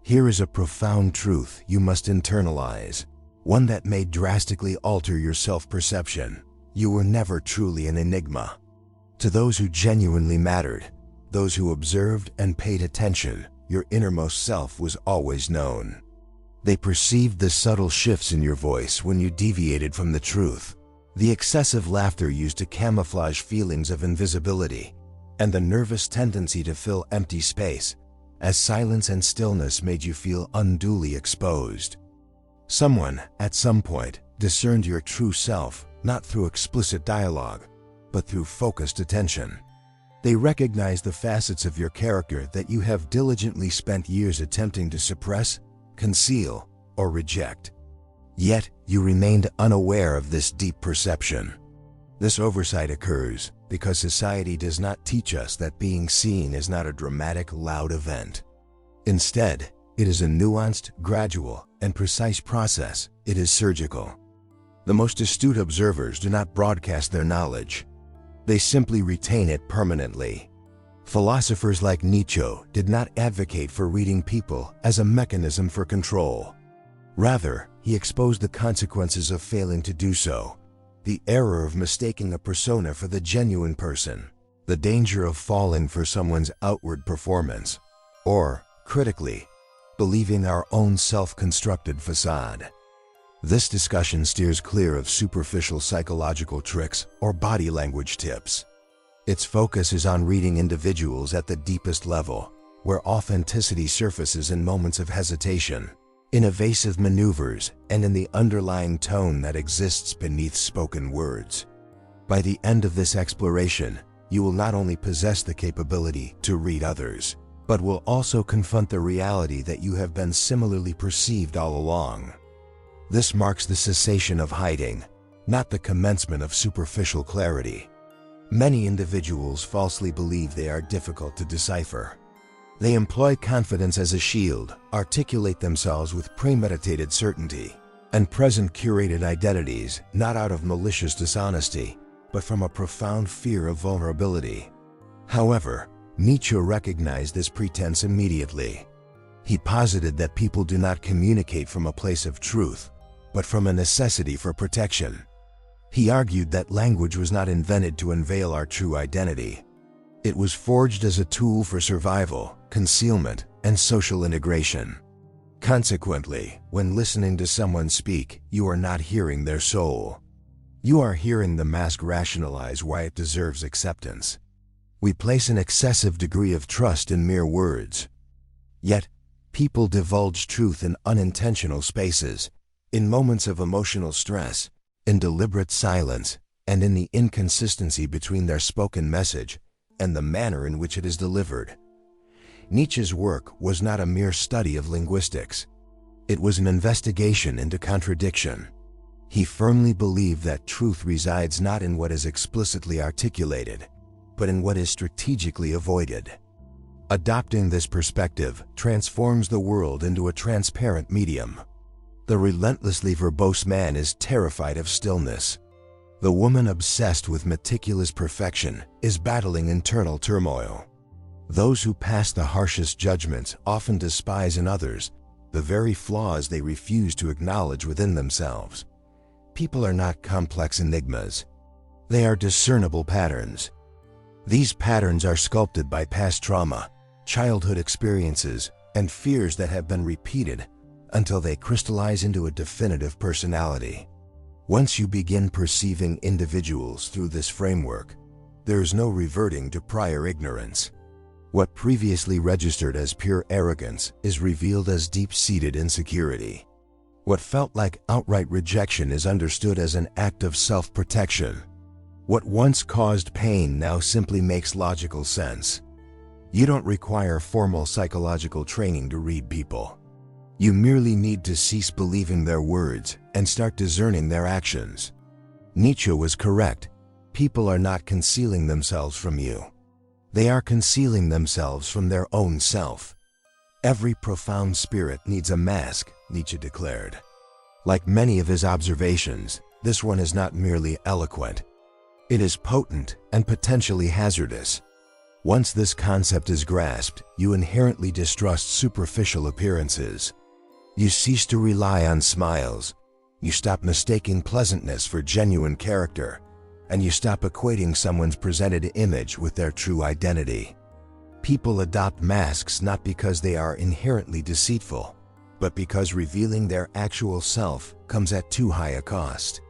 Here is a profound truth you must internalize, one that may drastically alter your self-perception. You were never truly an enigma. To those who genuinely mattered, those who observed and paid attention, your innermost self was always known. They perceived the subtle shifts in your voice when you deviated from the truth, the excessive laughter used to camouflage feelings of invisibility, and the nervous tendency to fill empty space, as silence and stillness made you feel unduly exposed. Someone, at some point, discerned your true self, not through explicit dialogue, but through focused attention. They recognized the facets of your character that you have diligently spent years attempting to suppress, conceal, or reject. Yet, you remained unaware of this deep perception. This oversight occurs because society does not teach us that being seen is not a dramatic, loud event. Instead, it is a nuanced, gradual, and precise process. It is surgical. The most astute observers do not broadcast their knowledge. They simply retain it permanently. Philosophers like Nietzsche did not advocate for reading people as a mechanism for control. Rather, he exposed the consequences of failing to do so, the error of mistaking a persona for the genuine person, the danger of falling for someone's outward performance, or, critically, believing our own self-constructed facade. This discussion steers clear of superficial psychological tricks or body language tips. Its focus is on reading individuals at the deepest level, where authenticity surfaces in moments of hesitation, in evasive maneuvers, and in the underlying tone that exists beneath spoken words. By the end of this exploration, you will not only possess the capability to read others, but will also confront the reality that you have been similarly perceived all along. This marks the cessation of hiding, not the commencement of superficial clarity. Many individuals falsely believe they are difficult to decipher. They employ confidence as a shield, articulate themselves with premeditated certainty, and present curated identities not out of malicious dishonesty, but from a profound fear of vulnerability. However, Nietzsche recognized this pretense immediately. He posited that people do not communicate from a place of truth, but from a necessity for protection. He argued that language was not invented to unveil our true identity. It was forged as a tool for survival, concealment, and social integration. Consequently, when listening to someone speak, you are not hearing their soul. You are hearing the mask rationalize why it deserves acceptance. We place an excessive degree of trust in mere words. Yet, people divulge truth in unintentional spaces, in moments of emotional stress, in deliberate silence, and in the inconsistency between their spoken message and the manner in which it is delivered. Nietzsche's work was not a mere study of linguistics. It was an investigation into contradiction. He firmly believed that truth resides not in what is explicitly articulated, but in what is strategically avoided. Adopting this perspective transforms the world into a transparent medium. The relentlessly verbose man is terrified of stillness. The woman obsessed with meticulous perfection is battling internal turmoil. Those who pass the harshest judgments often despise in others the very flaws they refuse to acknowledge within themselves. People are not complex enigmas. They are discernible patterns. These patterns are sculpted by past trauma, childhood experiences, and fears that have been repeated until they crystallize into a definitive personality. Once you begin perceiving individuals through this framework, there is no reverting to prior ignorance. What previously registered as pure arrogance is revealed as deep-seated insecurity. What felt like outright rejection is understood as an act of self-protection. What once caused pain now simply makes logical sense. You don't require formal psychological training to read people. You merely need to cease believing their words and start discerning their actions. Nietzsche was correct. People are not concealing themselves from you. They are concealing themselves from their own self. Every profound spirit needs a mask, Nietzsche declared. Like many of his observations, this one is not merely eloquent. It is potent and potentially hazardous. Once this concept is grasped, you inherently distrust superficial appearances. You cease to rely on smiles. You stop mistaking pleasantness for genuine character, and you stop equating someone's presented image with their true identity. People adopt masks not because they are inherently deceitful, but because revealing their actual self comes at too high a cost.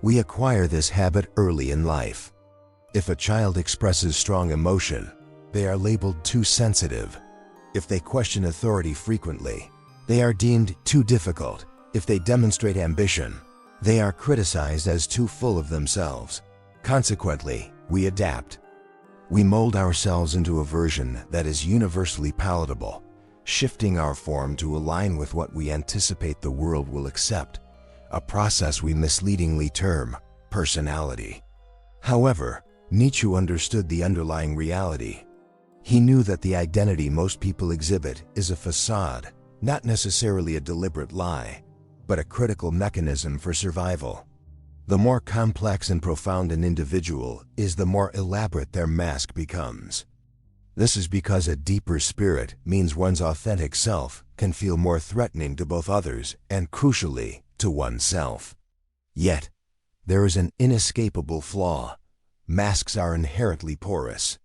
We acquire this habit early in life. If a child expresses strong emotion, they are labeled too sensitive. If they question authority frequently, they are deemed too difficult. If they demonstrate ambition, they are criticized as too full of themselves. Consequently, we adapt. We mold ourselves into a version that is universally palatable, shifting our form to align with what we anticipate the world will accept, a process we misleadingly term personality. However, Nietzsche understood the underlying reality. He knew that the identity most people exhibit is a facade, not necessarily a deliberate lie, but a critical mechanism for survival. The more complex and profound an individual is, the more elaborate their mask becomes. This is because a deeper spirit means one's authentic self can feel more threatening to both others and, crucially, to oneself. Yet, there is an inescapable flaw. Masks are inherently porous.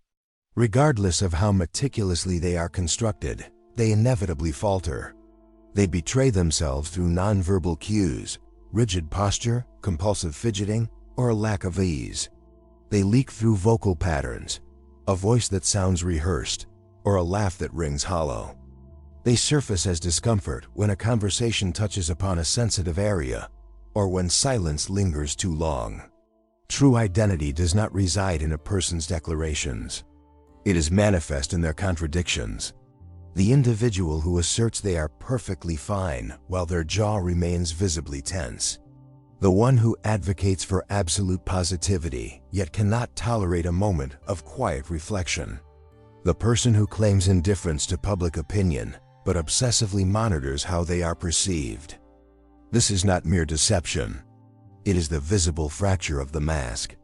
Regardless of how meticulously they are constructed, they inevitably falter. They betray themselves through nonverbal cues, rigid posture, compulsive fidgeting, or a lack of ease. They leak through vocal patterns, a voice that sounds rehearsed, or a laugh that rings hollow. They surface as discomfort when a conversation touches upon a sensitive area, or when silence lingers too long. True identity does not reside in a person's declarations. It is manifest in their contradictions. The individual who asserts they are perfectly fine while their jaw remains visibly tense. The one who advocates for absolute positivity yet cannot tolerate a moment of quiet reflection. The person who claims indifference to public opinion but obsessively monitors how they are perceived. This is not mere deception. It is the visible fracture of the mask.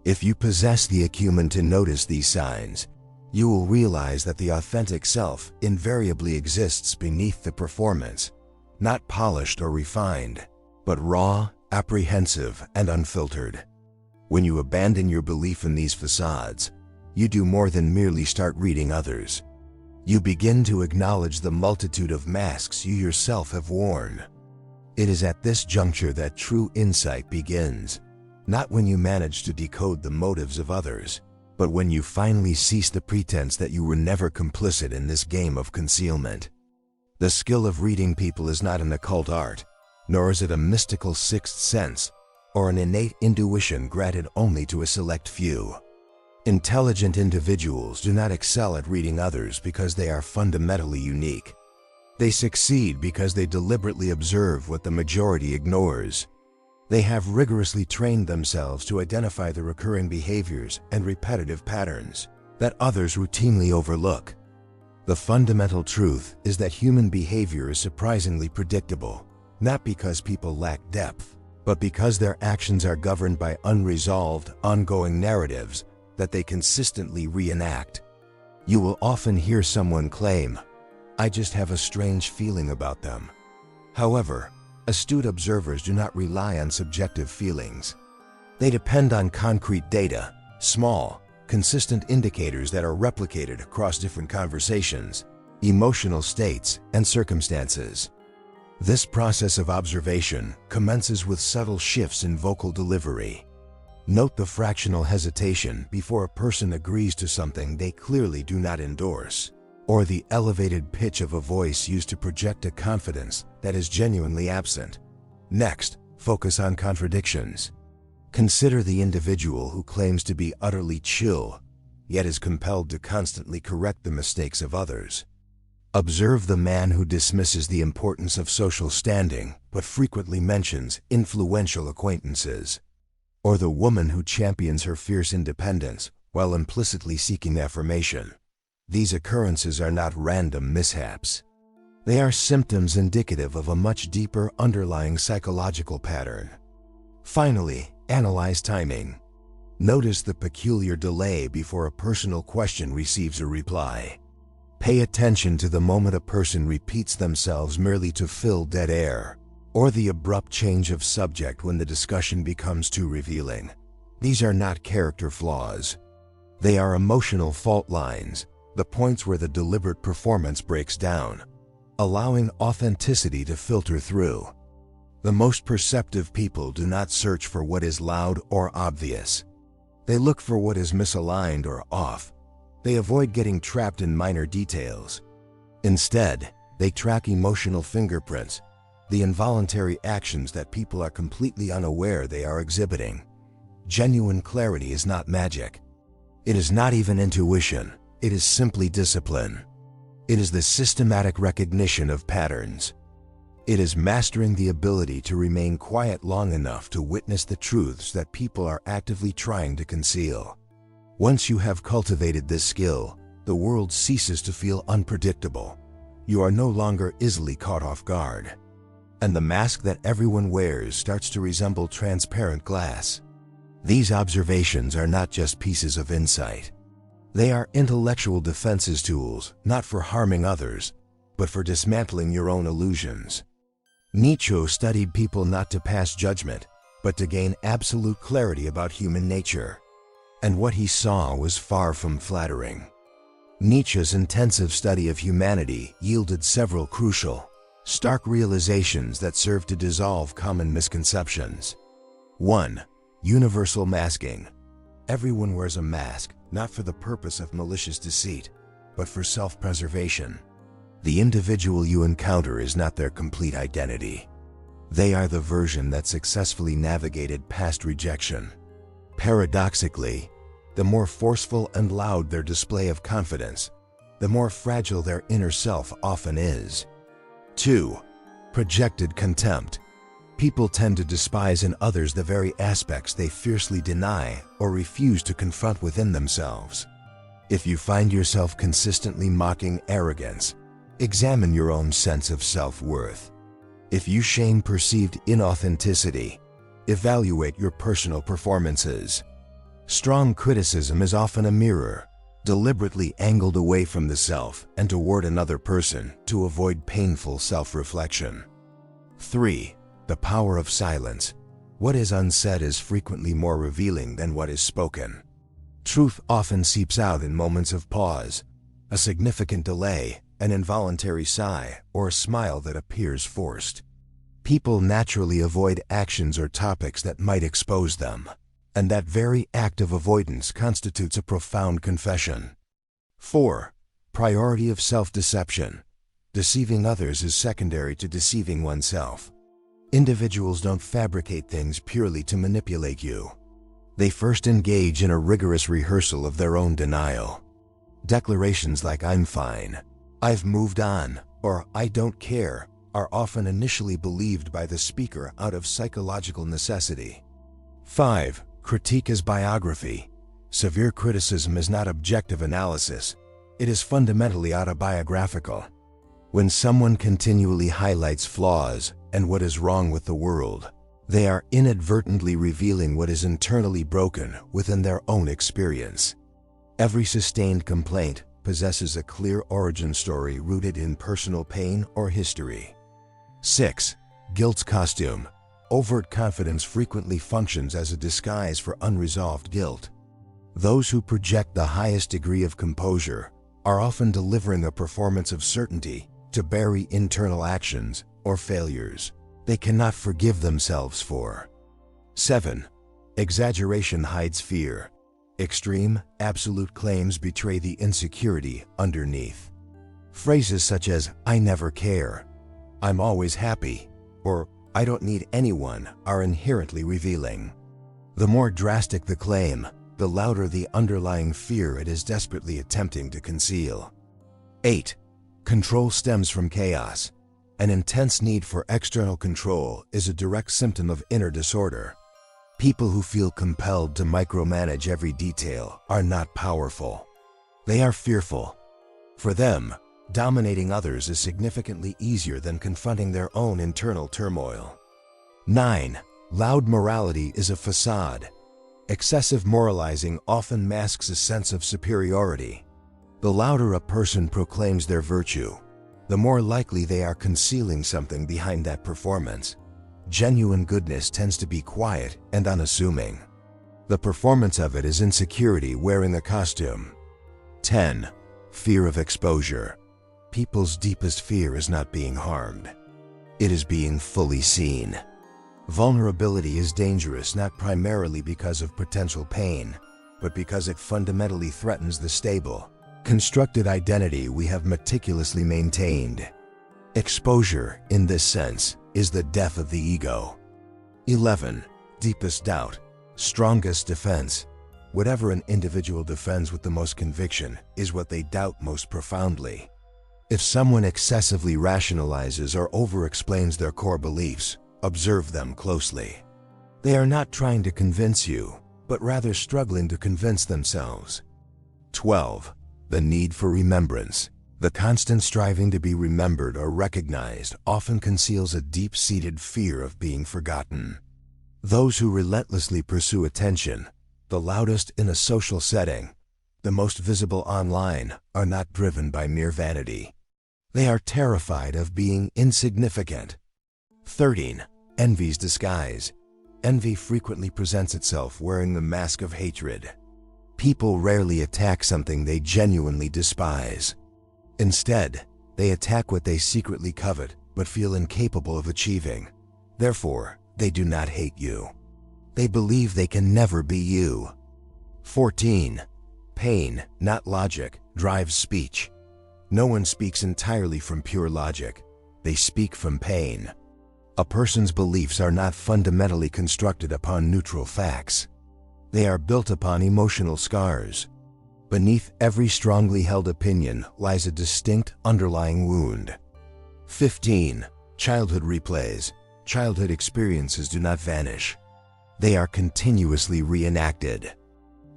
If you possess the acumen to notice these signs, you will realize that the authentic self invariably exists beneath the performance, not polished or refined, but raw, apprehensive, and unfiltered. When you abandon your belief in these facades, you do more than merely start reading others. You begin to acknowledge the multitude of masks you yourself have worn. It is at this juncture that true insight begins, not when you manage to decode the motives of others, but when you finally cease the pretense that you were never complicit in this game of concealment. The skill of reading people is not an occult art, nor is it a mystical sixth sense, or an innate intuition granted only to a select few. Intelligent individuals do not excel at reading others because they are fundamentally unique. They succeed because they deliberately observe what the majority ignores. They have rigorously trained themselves to identify the recurring behaviors and repetitive patterns that others routinely overlook. The fundamental truth is that human behavior is surprisingly predictable, not because people lack depth, but because their actions are governed by unresolved, ongoing narratives that they consistently reenact. You will often hear someone claim, "I just have a strange feeling about them." However, astute observers do not rely on subjective feelings. They depend on concrete data, small, consistent indicators that are replicated across different conversations, emotional states, and circumstances. This process of observation commences with subtle shifts in vocal delivery. Note the fractional hesitation before a person agrees to something they clearly do not endorse, or the elevated pitch of a voice used to project a confidence that is genuinely absent. Next, focus on contradictions. Consider the individual who claims to be utterly chill, yet is compelled to constantly correct the mistakes of others. Observe the man who dismisses the importance of social standing but frequently mentions influential acquaintances, or the woman who champions her fierce independence while implicitly seeking affirmation. These occurrences are not random mishaps. They are symptoms indicative of a much deeper underlying psychological pattern. Finally, analyze timing. Notice the peculiar delay before a personal question receives a reply. Pay attention to the moment a person repeats themselves merely to fill dead air, or the abrupt change of subject when the discussion becomes too revealing. These are not character flaws. They are emotional fault lines, the points where the deliberate performance breaks down, allowing authenticity to filter through. The most perceptive people do not search for what is loud or obvious. They look for what is misaligned or off. They avoid getting trapped in minor details. Instead, they track emotional fingerprints, the involuntary actions that people are completely unaware they are exhibiting. Genuine clarity is not magic. It is not even intuition. It is simply discipline. It is the systematic recognition of patterns. It is mastering the ability to remain quiet long enough to witness the truths that people are actively trying to conceal. Once you have cultivated this skill, the world ceases to feel unpredictable. You are no longer easily caught off guard. And the mask that everyone wears starts to resemble transparent glass. These observations are not just pieces of insight. They are intellectual defenses tools, not for harming others, but for dismantling your own illusions. Nietzsche studied people not to pass judgment, but to gain absolute clarity about human nature. And what he saw was far from flattering. Nietzsche's intensive study of humanity yielded several crucial, stark realizations that served to dissolve common misconceptions. 1. Universal masking. Everyone wears a mask, not for the purpose of malicious deceit, but for self-preservation. The individual you encounter is not their complete identity. They are the version that successfully navigated past rejection. Paradoxically, the more forceful and loud their display of confidence, the more fragile their inner self often is. 2. Projected contempt. People tend to despise in others the very aspects they fiercely deny or refuse to confront within themselves. If you find yourself consistently mocking arrogance, examine your own sense of self-worth. If you shame perceived inauthenticity, evaluate your personal performances. Strong criticism is often a mirror, deliberately angled away from the self and toward another person to avoid painful self-reflection. 3. The power of silence. What is unsaid is frequently more revealing than what is spoken. Truth often seeps out in moments of pause, a significant delay, an involuntary sigh, or a smile that appears forced. People naturally avoid actions or topics that might expose them, and that very act of avoidance constitutes a profound confession. 4. Priority of self-deception. Deceiving others is secondary to deceiving oneself. Individuals don't fabricate things purely to manipulate you. They first engage in a rigorous rehearsal of their own denial. Declarations like "I'm fine," "I've moved on," or "I don't care" are often initially believed by the speaker out of psychological necessity. 5. Critique as biography. Severe criticism is not objective analysis. It is fundamentally autobiographical. When someone continually highlights flaws and what is wrong with the world, they are inadvertently revealing what is internally broken within their own experience. Every sustained complaint possesses a clear origin story rooted in personal pain or history. 6. Guilt's costume. Overt confidence frequently functions as a disguise for unresolved guilt. Those who project the highest degree of composure are often delivering a performance of certainty to bury internal actions or failures they cannot forgive themselves for. 7. Exaggeration hides fear. Extreme, absolute claims betray the insecurity underneath. Phrases such as "I never care," "I'm always happy," or "I don't need anyone" are inherently revealing. The more drastic the claim, the louder the underlying fear it is desperately attempting to conceal. 8. Control stems from chaos. An intense need for external control is a direct symptom of inner disorder. People who feel compelled to micromanage every detail are not powerful. They are fearful. For them, dominating others is significantly easier than confronting their own internal turmoil. 9. Loud morality is a facade. Excessive moralizing often masks a sense of superiority. The louder a person proclaims their virtue, the more likely they are concealing something behind that performance. Genuine goodness tends to be quiet and unassuming. The performance of it is insecurity wearing a costume. 10. Fear of exposure. People's deepest fear is not being harmed. It is being fully seen. Vulnerability is dangerous not primarily because of potential pain, but because it fundamentally threatens the stable, constructed identity we have meticulously maintained. Exposure, in this sense, is the death of the ego. 11. Deepest doubt. Strongest defense. Whatever an individual defends with the most conviction is what they doubt most profoundly. If someone excessively rationalizes or over-explains their core beliefs, observe them closely. They are not trying to convince you, but rather struggling to convince themselves. 12. The need for remembrance. The constant striving to be remembered or recognized often conceals a deep-seated fear of being forgotten. Those who relentlessly pursue attention, the loudest in a social setting, the most visible online, are not driven by mere vanity. They are terrified of being insignificant. 13. Envy's disguise. Envy frequently presents itself wearing the mask of hatred. People rarely attack something they genuinely despise. Instead, they attack what they secretly covet but feel incapable of achieving. Therefore, they do not hate you. They believe they can never be you. 14. Pain, not logic, drives speech. No one speaks entirely from pure logic. They speak from pain. A person's beliefs are not fundamentally constructed upon neutral facts. They are built upon emotional scars. Beneath every strongly held opinion lies a distinct underlying wound. 15. Childhood replays. Childhood experiences do not vanish. They are continuously reenacted.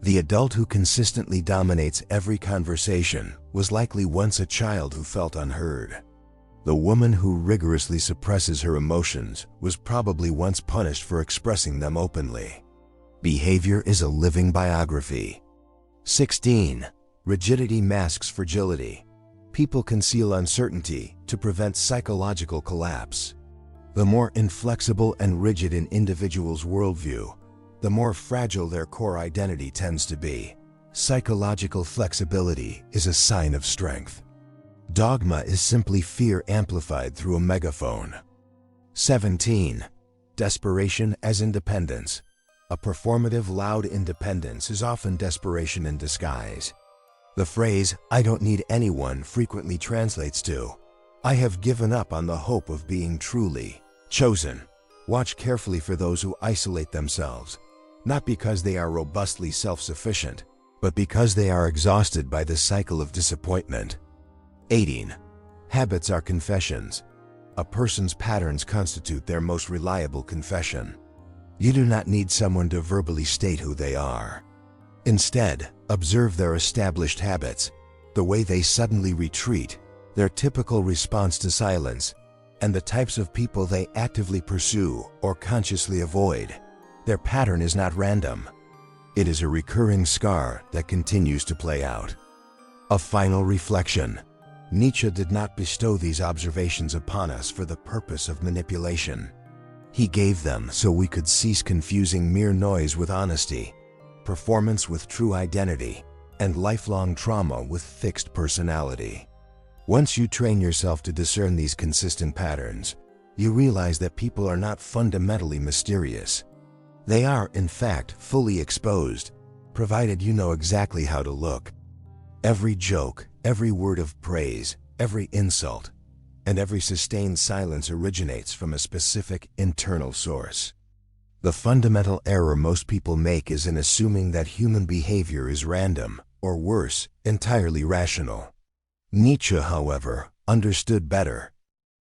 The adult who consistently dominates every conversation was likely once a child who felt unheard. The woman who rigorously suppresses her emotions was probably once punished for expressing them openly. Behavior is a living biography. 16. Rigidity masks fragility. People conceal uncertainty to prevent psychological collapse. The more inflexible and rigid an individual's worldview, the more fragile their core identity tends to be. Psychological flexibility is a sign of strength. Dogma is simply fear amplified through a megaphone. 17. Desperation as independence. A performative, loud independence is often desperation in disguise. The phrase, "I don't need anyone," frequently translates to, "I have given up on the hope of being truly chosen." Watch carefully for those who isolate themselves, not because they are robustly self-sufficient, but because they are exhausted by the cycle of disappointment. 18. Habits are confessions. A person's patterns constitute their most reliable confession. You do not need someone to verbally state who they are. Instead, observe their established habits, the way they suddenly retreat, their typical response to silence, and the types of people they actively pursue or consciously avoid. Their pattern is not random. It is a recurring scar that continues to play out. A final reflection. Nietzsche did not bestow these observations upon us for the purpose of manipulation. He gave them so we could cease confusing mere noise with honesty, performance with true identity, and lifelong trauma with fixed personality. Once you train yourself to discern these consistent patterns, you realize that people are not fundamentally mysterious. They are, in fact, fully exposed, provided you know exactly how to look. Every joke, every word of praise, every insult, and every sustained silence originates from a specific internal source. The fundamental error most people make is in assuming that human behavior is random, or worse, entirely rational. Nietzsche, however, understood better.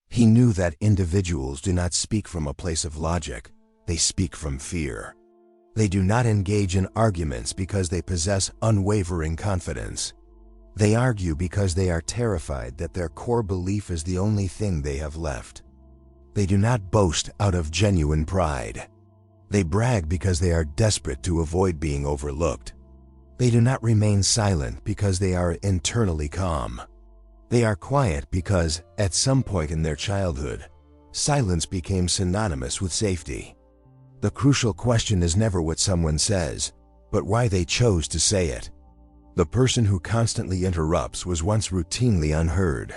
He knew that individuals do not speak from a place of logic, they speak from fear. They do not engage in arguments because they possess unwavering confidence. They argue because they are terrified that their core belief is the only thing they have left. They do not boast out of genuine pride. They brag because they are desperate to avoid being overlooked. They do not remain silent because they are internally calm. They are quiet because, at some point in their childhood, silence became synonymous with safety. The crucial question is never what someone says, but why they chose to say it. The person who constantly interrupts was once routinely unheard.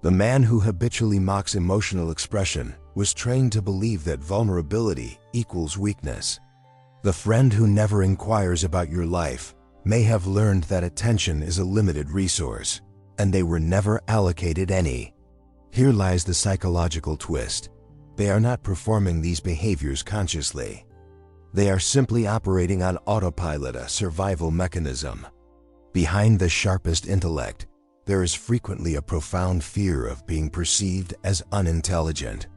The man who habitually mocks emotional expression was trained to believe that vulnerability equals weakness. The friend who never inquires about your life may have learned that attention is a limited resource, and they were never allocated any. Here lies the psychological twist. They are not performing these behaviors consciously. They are simply operating on autopilot, a survival mechanism. Behind the sharpest intellect, there is frequently a profound fear of being perceived as unintelligent.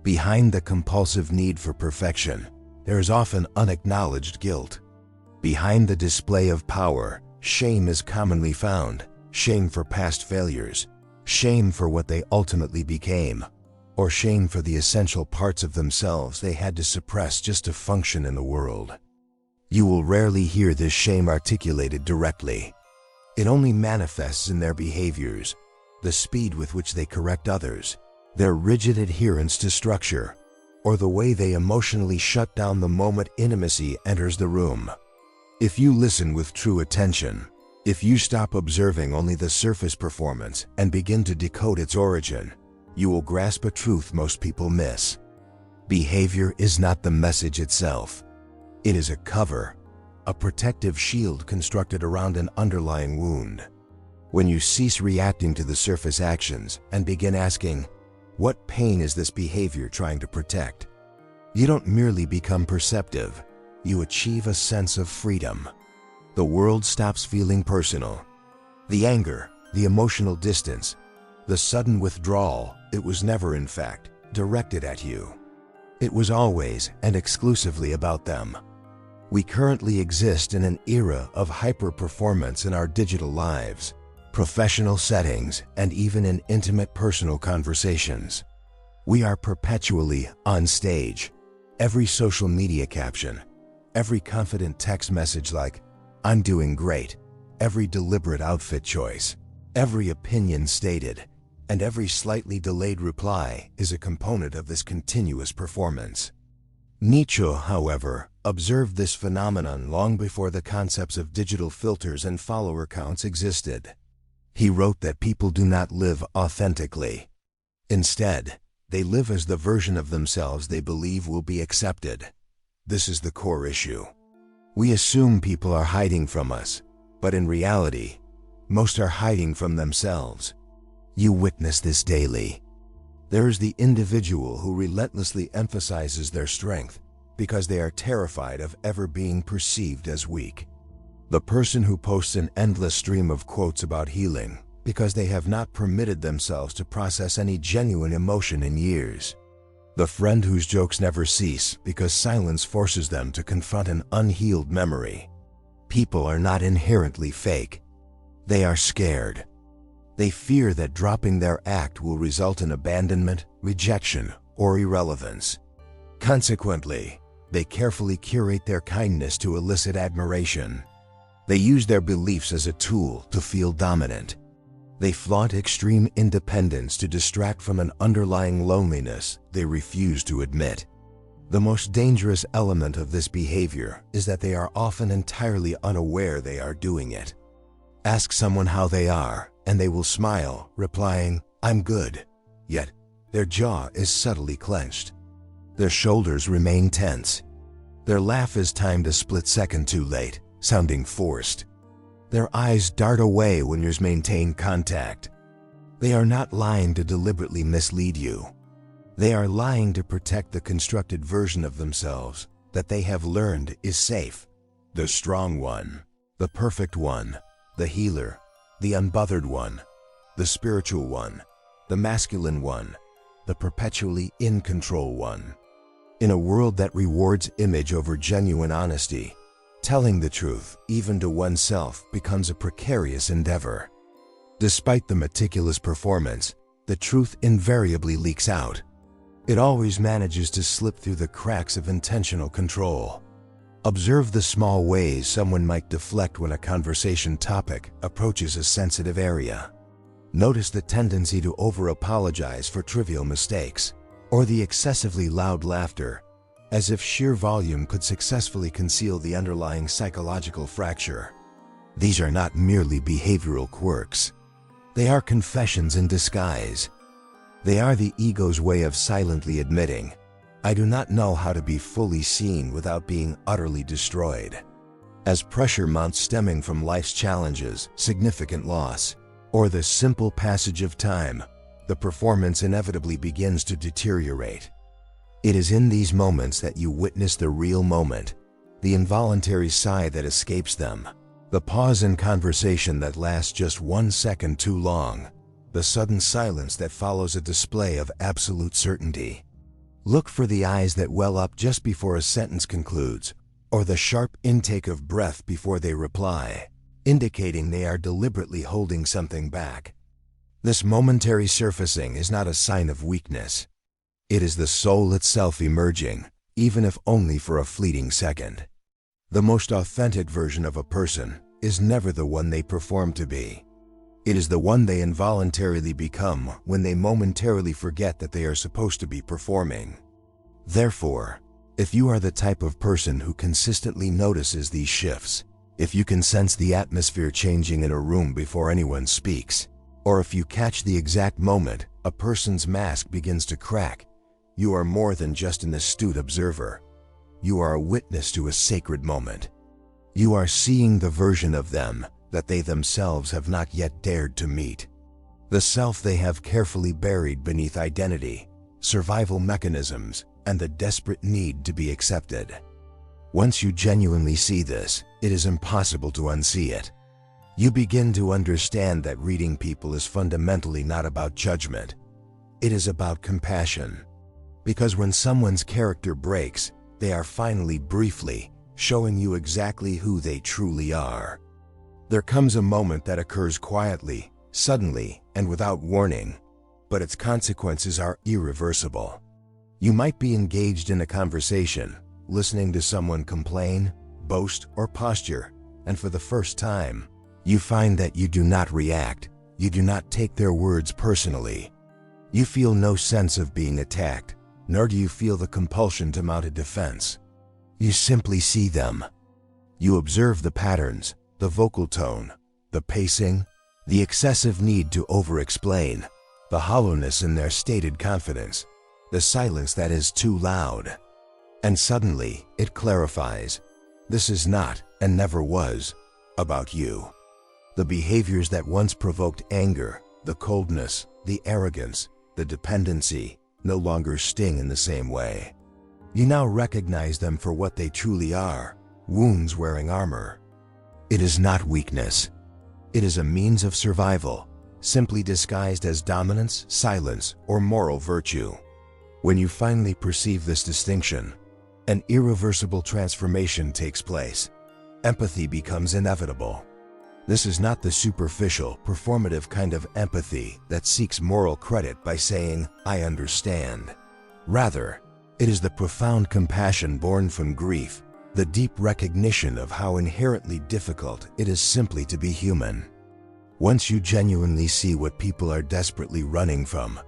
Behind the compulsive need for perfection, there is often unacknowledged guilt. Behind the display of power, shame is commonly found. Shame for past failures, shame for what they ultimately became, or shame for the essential parts of themselves they had to suppress just to function in the world. You will rarely hear this shame articulated directly. It only manifests in their behaviors, the speed with which they correct others, their rigid adherence to structure, or the way they emotionally shut down the moment intimacy enters the room. If you listen with true attention, if you stop observing only the surface performance and begin to decode its origin, you will grasp a truth most people miss. Behavior is not the message itself. It is a cover, a protective shield constructed around an underlying wound. When you cease reacting to the surface actions and begin asking, what pain is this behavior trying to protect? You don't merely become perceptive, you achieve a sense of freedom. The world stops feeling personal. The anger, the emotional distance, the sudden withdrawal, it was never, in fact, directed at you. It was always and exclusively about them. We currently exist in an era of hyper-performance in our digital lives, professional settings, and even in intimate personal conversations. We are perpetually on stage. Every social media caption, every confident text message like, "I'm doing great," every deliberate outfit choice, every opinion stated, and every slightly delayed reply is a component of this continuous performance. Nietzsche, however, observed this phenomenon long before the concepts of digital filters and follower counts existed. He wrote that people do not live authentically. Instead, they live as the version of themselves they believe will be accepted. This is the core issue. We assume people are hiding from us, but in reality, most are hiding from themselves. You witness this daily. There is the individual who relentlessly emphasizes their strength because they are terrified of ever being perceived as weak. The person who posts an endless stream of quotes about healing because they have not permitted themselves to process any genuine emotion in years. The friend whose jokes never cease because silence forces them to confront an unhealed memory. People are not inherently fake. They are scared. They fear that dropping their act will result in abandonment, rejection, or irrelevance. Consequently, they carefully curate their kindness to elicit admiration. They use their beliefs as a tool to feel dominant. They flaunt extreme independence to distract from an underlying loneliness they refuse to admit. The most dangerous element of this behavior is that they are often entirely unaware they are doing it. Ask someone how they are, and they will smile, replying, "I'm good." Yet, their jaw is subtly clenched. Their shoulders remain tense. Their laugh is timed a split second too late, sounding forced. Their eyes dart away when you maintain contact. They are not lying to deliberately mislead you. They are lying to protect the constructed version of themselves that they have learned is safe. The strong one, the perfect one, the healer, the unbothered one, the spiritual one, the masculine one, the perpetually in control one. In a world that rewards image over genuine honesty, telling the truth, even to oneself, becomes a precarious endeavor. Despite the meticulous performance, the truth invariably leaks out. It always manages to slip through the cracks of intentional control. Observe the small ways someone might deflect when a conversation topic approaches a sensitive area. Notice the tendency to over-apologize for trivial mistakes, or the excessively loud laughter, as if sheer volume could successfully conceal the underlying psychological fracture. These are not merely behavioral quirks. They are confessions in disguise. They are the ego's way of silently admitting, I do not know how to be fully seen without being utterly destroyed. As pressure mounts stemming from life's challenges, significant loss, or the simple passage of time, the performance inevitably begins to deteriorate. It is in these moments that you witness the real moment, the involuntary sigh that escapes them, the pause in conversation that lasts just 1 second too long, the sudden silence that follows a display of absolute certainty. Look for the eyes that well up just before a sentence concludes, or the sharp intake of breath before they reply, indicating they are deliberately holding something back. This momentary surfacing is not a sign of weakness. It is the soul itself emerging, even if only for a fleeting second. The most authentic version of a person is never the one they perform to be. It is the one they involuntarily become when they momentarily forget that they are supposed to be performing. Therefore, if you are the type of person who consistently notices these shifts, if you can sense the atmosphere changing in a room before anyone speaks, or if you catch the exact moment a person's mask begins to crack, you are more than just an astute observer. You are a witness to a sacred moment. You are seeing the version of them that they themselves have not yet dared to meet. The self they have carefully buried beneath identity, survival mechanisms, and the desperate need to be accepted. Once you genuinely see this, it is impossible to unsee it. You begin to understand that reading people is fundamentally not about judgment. It is about compassion. Because when someone's character breaks, they are finally briefly showing you exactly who they truly are. There comes a moment that occurs quietly, suddenly, and without warning, but its consequences are irreversible. You might be engaged in a conversation, listening to someone complain, boast, or posture, and for the first time, you find that you do not react, you do not take their words personally. You feel no sense of being attacked, nor do you feel the compulsion to mount a defense. You simply see them. You observe the patterns, the vocal tone, the pacing, the excessive need to over-explain, the hollowness in their stated confidence, the silence that is too loud. And suddenly, it clarifies. This is not, and never was, about you. The behaviors that once provoked anger, the coldness, the arrogance, the dependency, no longer sting in the same way. You now recognize them for what they truly are, wounds wearing armor. It is not weakness. It is a means of survival, simply disguised as dominance, silence, or moral virtue. When you finally perceive this distinction, an irreversible transformation takes place. Empathy becomes inevitable. This is not the superficial, performative kind of empathy that seeks moral credit by saying, I understand. Rather, it is the profound compassion born from grief, the deep recognition of how inherently difficult it is simply to be human. Once you genuinely see what people are desperately running from,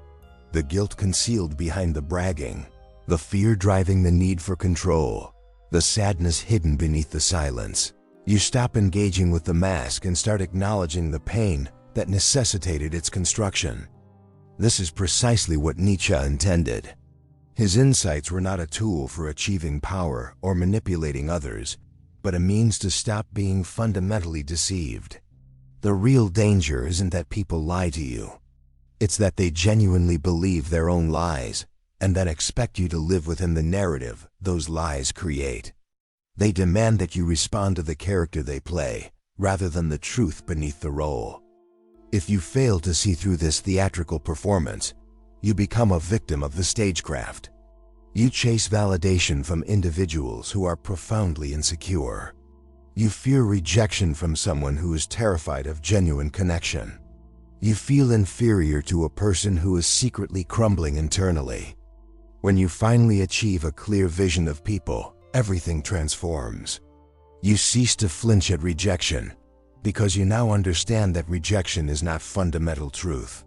the guilt concealed behind the bragging, the fear driving the need for control, the sadness hidden beneath the silence, you stop engaging with the mask and start acknowledging the pain that necessitated its construction. This is precisely what Nietzsche intended. His insights were not a tool for achieving power or manipulating others, but a means to stop being fundamentally deceived. The real danger isn't that people lie to you. It's that they genuinely believe their own lies and then expect you to live within the narrative those lies create. They demand that you respond to the character they play, rather than the truth beneath the role. If you fail to see through this theatrical performance, you become a victim of the stagecraft. You chase validation from individuals who are profoundly insecure. You fear rejection from someone who is terrified of genuine connection. You feel inferior to a person who is secretly crumbling internally. When you finally achieve a clear vision of people, everything transforms. You cease to flinch at rejection, because you now understand that rejection is not fundamental truth.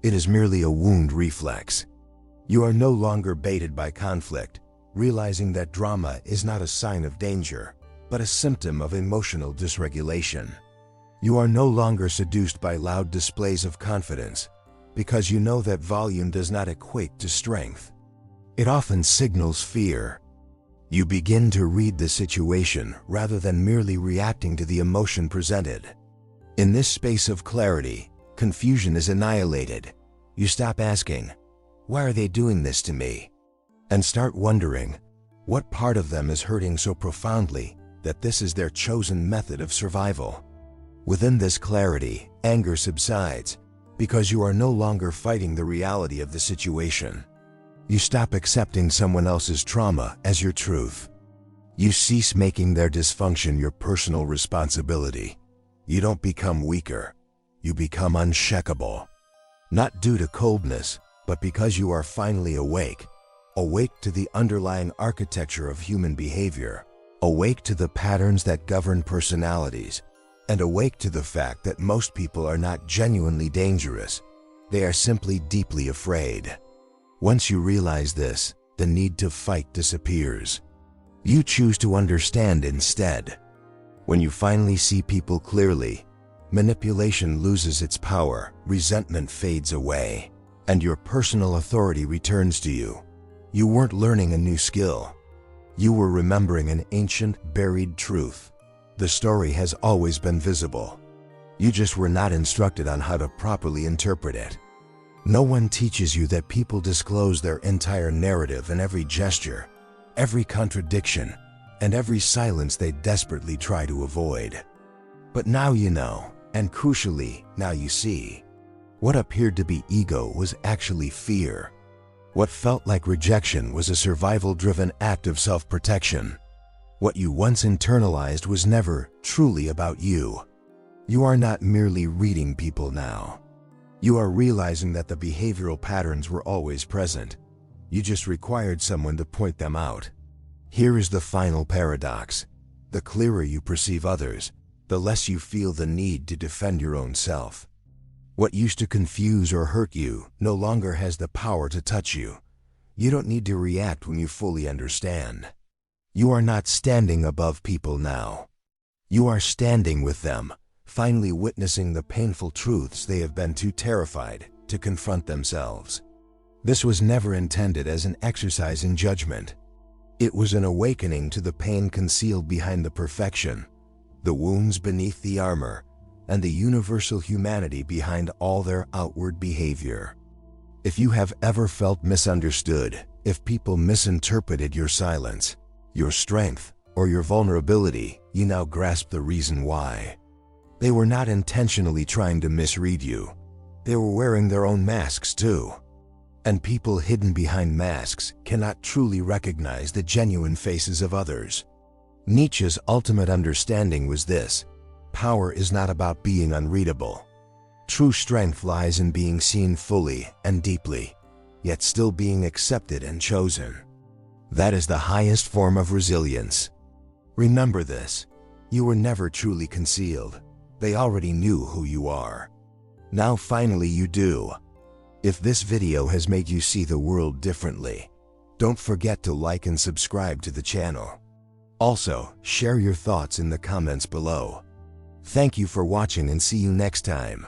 It is merely a wound reflex. You are no longer baited by conflict, realizing that drama is not a sign of danger, but a symptom of emotional dysregulation. You are no longer seduced by loud displays of confidence, because you know that volume does not equate to strength. It often signals fear. You begin to read the situation rather than merely reacting to the emotion presented. In this space of clarity, confusion is annihilated. You stop asking, "Why are they doing this to me?" and start wondering, what part of them is hurting so profoundly that this is their chosen method of survival. Within this clarity, anger subsides, because you are no longer fighting the reality of the situation. You stop accepting someone else's trauma as your truth. You cease making their dysfunction your personal responsibility. You don't become weaker. You become unshakable. Not due to coldness, but because you are finally awake. Awake to the underlying architecture of human behavior. Awake to the patterns that govern personalities. And awake to the fact that most people are not genuinely dangerous. They are simply deeply afraid. Once you realize this, the need to fight disappears. You choose to understand instead. When you finally see people clearly, manipulation loses its power, resentment fades away, and your personal authority returns to you. You weren't learning a new skill. You were remembering an ancient, buried truth. The story has always been visible. You just were not instructed on how to properly interpret it. No one teaches you that people disclose their entire narrative in every gesture, every contradiction, and every silence they desperately try to avoid. But now you know, and crucially, now you see. What appeared to be ego was actually fear. What felt like rejection was a survival-driven act of self-protection. What you once internalized was never truly about you. You are not merely reading people now. You are realizing that the behavioral patterns were always present. You just required someone to point them out. Here is the final paradox. The clearer you perceive others, the less you feel the need to defend your own self. What used to confuse or hurt you no longer has the power to touch you. You don't need to react when you fully understand. You are not standing above people now. You are standing with them, finally witnessing the painful truths they have been too terrified to confront themselves. This was never intended as an exercise in judgment. It was an awakening to the pain concealed behind the perfection, the wounds beneath the armor, and the universal humanity behind all their outward behavior. If you have ever felt misunderstood, if people misinterpreted your silence, your strength, or your vulnerability, you now grasp the reason why. They were not intentionally trying to misread you. They were wearing their own masks too. And people hidden behind masks cannot truly recognize the genuine faces of others. Nietzsche's ultimate understanding was this: power is not about being unreadable. True strength lies in being seen fully and deeply, yet still being accepted and chosen. That is the highest form of resilience. Remember this: you were never truly concealed. They already knew who you are. Now finally you do. If this video has made you see the world differently, don't forget to like and subscribe to the channel. Also, share your thoughts in the comments below. Thank you for watching and see you next time.